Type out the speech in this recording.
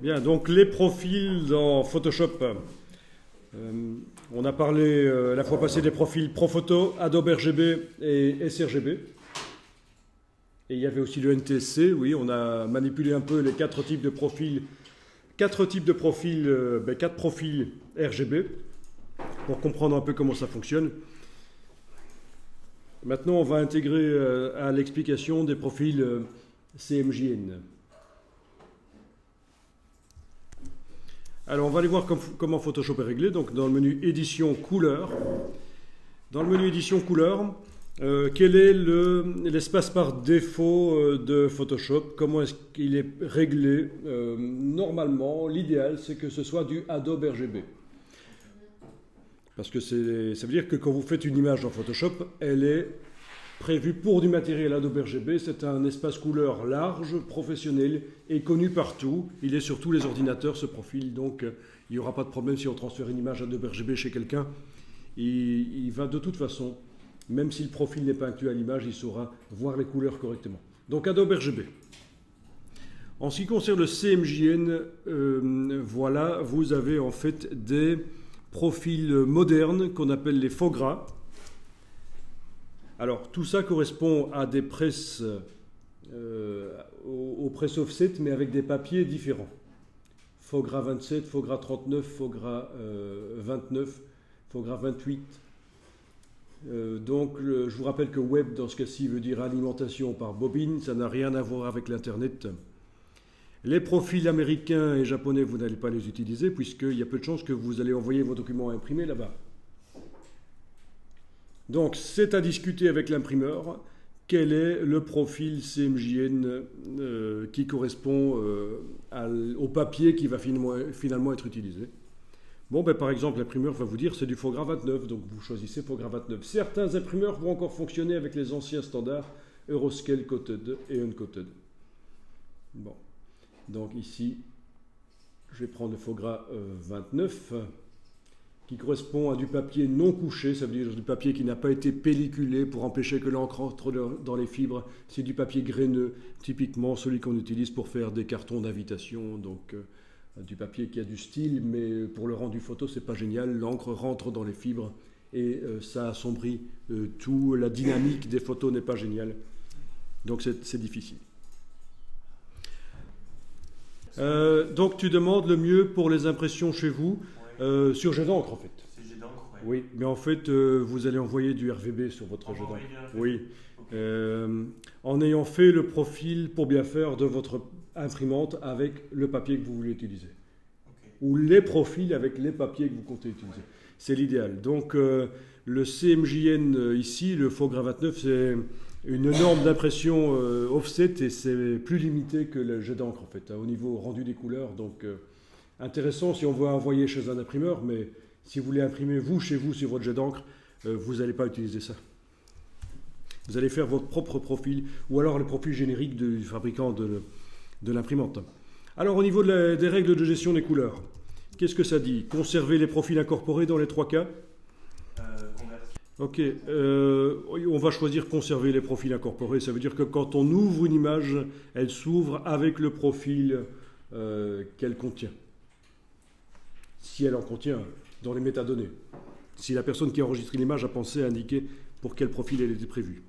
Bien, donc les profils dans Photoshop. On a parlé la fois passée des profils Profoto, Adobe RGB et sRGB. Et il y avait aussi le NTSC, oui, on a manipulé un peu les quatre types de profils, quatre profils RGB pour comprendre un peu comment ça fonctionne. Maintenant, on va intégrer à l'explication des profils CMJN. Alors, on va aller voir comment Photoshop est réglé. Donc, dans le menu Édition Couleur. Dans le menu Édition Couleur, quel est l'espace par défaut de Photoshop? Comment est-ce qu'il est réglé? Normalement, l'idéal, c'est que ce soit du Adobe RGB. Parce que ça veut dire que quand vous faites une image dans Photoshop, elle est prévue pour du matériel Adobe RGB. C'est un espace couleur large, professionnel et connu partout. Il est sur tous les ordinateurs, ce profil. Donc, il n'y aura pas de problème si on transfère une image Adobe RGB chez quelqu'un. Il va de toute façon, même si le profil n'est pas inclus à l'image, il saura voir les couleurs correctement. Donc, Adobe RGB. En ce qui concerne le CMJN, voilà, vous avez en fait des profils modernes qu'on appelle les faux gras. Alors, tout ça correspond à des presses, aux presses offset, mais avec des papiers différents. Faux gras 27, faux gras 39, faux gras 29, faux gras 28. Donc, je vous rappelle que web, dans ce cas-ci, veut dire alimentation par bobine. Ça n'a rien à voir avec l'Internet. Les profils américains et japonais, vous n'allez pas les utiliser, puisqu'il y a peu de chances que vous allez envoyer vos documents imprimés là-bas. Donc, c'est à discuter avec l'imprimeur. Quel est le profil CMJN qui correspond au papier qui va finalement être utilisé? Bon, ben, par exemple, l'imprimeur va vous dire c'est du faux gras 29, donc vous choisissez faux gras 29. Certains imprimeurs vont encore fonctionner avec les anciens standards Euroscale Coated et Uncoated. Bon, donc ici, je vais prendre le faux gras 29. Qui correspond à du papier non couché, ça veut dire du papier qui n'a pas été pelliculé pour empêcher que l'encre entre dans les fibres. C'est du papier graineux, typiquement celui qu'on utilise pour faire des cartons d'invitation, donc du papier qui a du style, mais pour le rendu photo, c'est pas génial. L'encre rentre dans les fibres et ça assombrit tout. La dynamique des photos n'est pas géniale, donc c'est difficile. Donc tu demandes le mieux pour les impressions chez vous. Sur jet d'encre en fait. C'est jet d'encre, ouais. Oui, mais en fait, vous allez envoyer du RVB sur votre jet d'encre. Oui. Okay. En ayant fait le profil pour bien faire de votre imprimante avec le papier que vous voulez utiliser. Okay. Ou les profils avec les papiers que vous comptez utiliser. Ouais. C'est l'idéal. Donc, le CMJN ici, le faux gras 29, c'est une norme d'impression offset et c'est plus limité que le jet d'encre en fait, au niveau rendu des couleurs. Donc, intéressant si on veut envoyer chez un imprimeur, mais si vous voulez imprimer vous, chez vous, sur votre jet d'encre, vous n'allez pas utiliser ça. Vous allez faire votre propre profil, ou alors le profil générique du fabricant de l'imprimante. Alors au niveau des règles de gestion des couleurs, qu'est-ce que ça dit? Conserver les profils incorporés dans les trois cas? Ok, on va choisir conserver les profils incorporés. Ça veut dire que quand on ouvre une image, elle s'ouvre avec le profil qu'elle contient. Si elle en contient dans les métadonnées. Si la personne qui a enregistré l'image a pensé à indiquer pour quel profil elle était prévue.